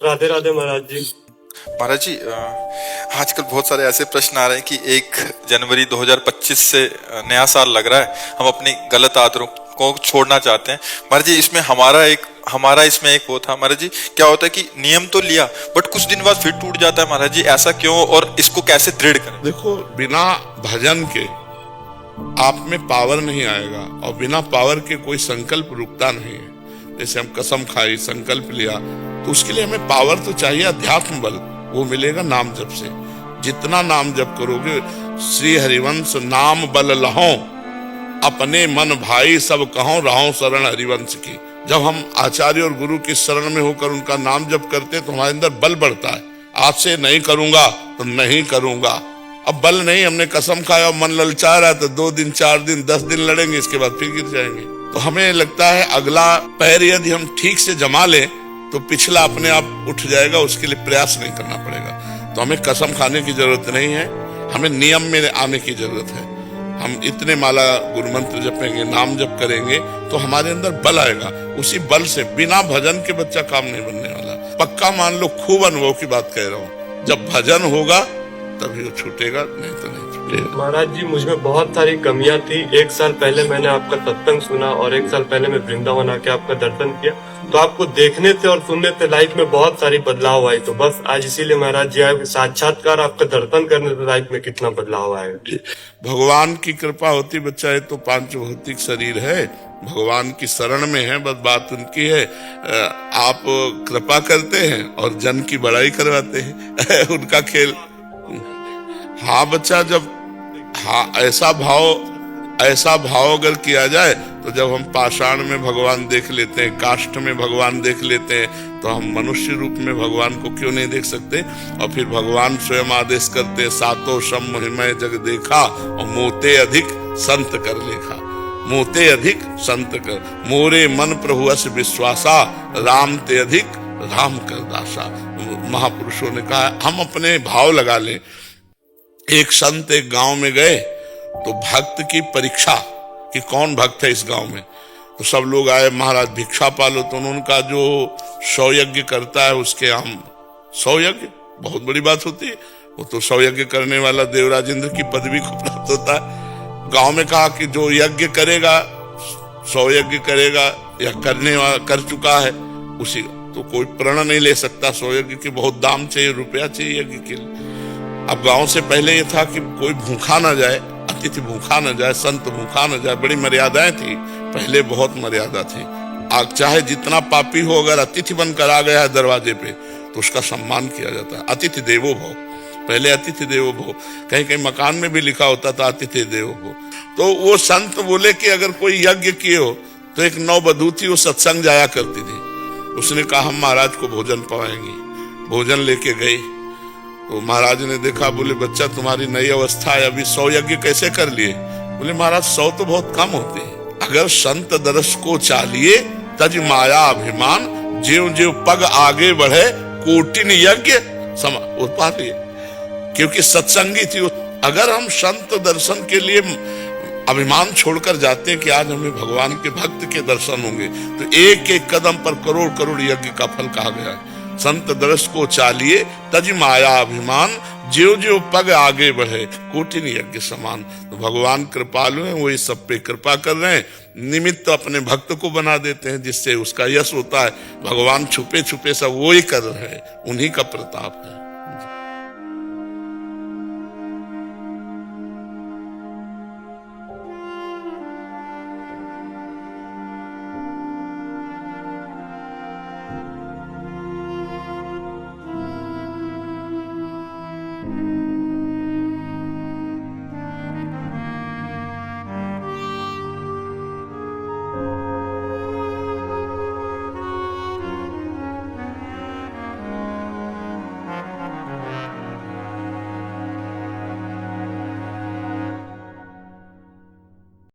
राधे राधे महाराज जी। महाराज जी, आजकल बहुत सारे ऐसे प्रश्न आ रहे हैं कि 1 जनवरी 2025 से नया साल लग रहा है, हम अपनी गलत आदतों को छोड़ना चाहते हैं। महाराज जी, इसमें हमारा इसमें एक वो था महाराज जी, क्या होता है कि नियम तो लिया बट कुछ दिन बाद फिर टूट जाता है महाराज जी, ऐसा क्यों और इसको कैसे दृढ़ करें? देखो, बिना भजन के आप में पावर नहीं आएगा और बिना पावर के कोई संकल्प रुकता नहीं है। जैसे हम कसम खाई, संकल्प लिया, तो उसके लिए हमें पावर तो चाहिए, अध्यात्म बल। वो मिलेगा नाम जप से। जितना नाम जप करोगे, श्री हरिवंश नाम बल लहो, अपने मन भाई सब कहो, रहो शरण हरिवंश की। जब हम आचार्य और गुरु की शरण में होकर उनका नाम जप करते तो हमारे अंदर बल बढ़ता है। आज से नहीं करूंगा तो नहीं करूंगा। अब बल नहीं, हमने कसम खाया और मन ललचा रहा है तो 2 दिन 4 दिन 10 दिन लड़ेंगे, इसके बाद फिर गिर जाएंगे। तो हमें लगता है अगला पैर यदि हम ठीक से जमा लें तो पिछला अपने आप उठ जाएगा, उसके लिए प्रयास नहीं करना पड़ेगा। तो हमें कसम खाने की जरूरत नहीं है, हमें नियम में आने की जरूरत है। हम इतने माला गुरु मंत्र जपेंगे, नाम जप करेंगे तो हमारे अंदर बल आएगा। उसी बल से, बिना भजन के बच्चा काम नहीं बनने वाला। पक्का मान लो, खूब अनुभव की बात कह रहा हूँ। जब भजन होगा तभी वो छूटेगा, नहीं तो नहीं छूटेगा। महाराज जी, मुझमें बहुत सारी कमियां थी। 1 साल पहले मैंने आपका सत्संग सुना और 1 साल पहले मैं वृंदावन आके आपका दर्शन किया, तो आपको देखने से और सुनने से लाइफ में बहुत सारी बदलाव आई। तो बस आज इसीलिए महाराज जी आए, साक्षात्कार आपका दर्शन करने से लाइफ में कितना बदलाव आएगा। भगवान की कृपा होती बच्चा, है तो 5 भौतिक शरीर है, भगवान की शरण में है, बस बात उनकी है। आप कृपा करते हैं और जन की बड़ाई करवाते हैं उनका खेल। हाँ बच्चा, जब ऐसा भाव अगर किया जाए तो जब हम पाषाण में भगवान देख लेते हैं, काष्ठ में भगवान देख लेते हैं, तो हम मनुष्य रूप में भगवान को क्यों नहीं देख सकते। और फिर भगवान स्वयं आदेश करते हैं, सातो सम महिमय जग देखा और मोते अधिक संत कर लेखा। मोते अधिक संत कर, मोरे मन प्रभु अस विश्वासा, राम ते अधिक राम कर दासा। महापुरुषों ने कहा हम अपने भाव लगा लें। एक संत एक गांव में गए तो भक्त की परीक्षा कि कौन भक्त है इस गांव में। तो सब लोग आए, महाराज भिक्षा पालो। तो उन्होंने कहा जो 100 यज्ञ करता है उसके हम 100 यज्ञ, बहुत बड़ी बात होती है। वो तो 100 यज्ञ करने वाला देवराज इंद्र की पदवी को प्राप्त होता है। गांव में कहा कि जो यज्ञ करेगा, 100 यज्ञ करेगा या कर चुका है उसी, तो कोई प्रण नहीं ले सकता। 100 यज्ञ के बहुत दाम चाहिए, रुपया चाहिए यज्ञ के लिए। अब गांव से पहले ये था कि कोई भूखा ना जाए, अतिथि भूखा ना जाए, संत भूखा ना जाए, बड़ी मर्यादाएं थी पहले, बहुत मर्यादा थी। आज चाहे जितना पापी हो, अगर अतिथि बनकर आ गया है दरवाजे पे तो उसका सम्मान किया जाता है। अतिथि देवो भव, पहले अतिथि देवो भव, कहीं कहीं मकान में भी लिखा होता था अतिथि देवो भव। तो वो संत बोले कि अगर कोई यज्ञ किए हो तो एक नववधू थी, वो सत्संग जाया करती थी। उसने कहा हम महाराज को भोजन पवाएंगे। भोजन लेके गई तो महाराज ने देखा, बोले बच्चा तुम्हारी नई अवस्था है, अभी 100 यज्ञ कैसे कर लिए। बोले महाराज 100 तो बहुत कम होते हैं। अगर संत दर्श को चालिए तज माया अभिमान, ज्यों ज्यों पग आगे बढ़े कोटिन यज्ञ पा लिए। क्योंकि सत्संगी थी। अगर हम संत दर्शन के लिए अभिमान छोड़कर जाते हैं कि आज हमें भगवान के भक्त के दर्शन होंगे, तो एक एक कदम पर करोड़ करोड़ यज्ञ का फल कहा गया है। संत दर्श को चालिए तज माया अभिमान, ज्यों ज्यों पग आगे बढ़े कोटिन यज्ञ समान। तो भगवान कृपालु हैं, वो इस सब पे कृपा कर रहे हैं। निमित्त अपने भक्त को बना देते हैं जिससे उसका यश होता है। भगवान छुपे छुपे सब वो ही कर रहे हैं, उन्हीं का प्रताप है।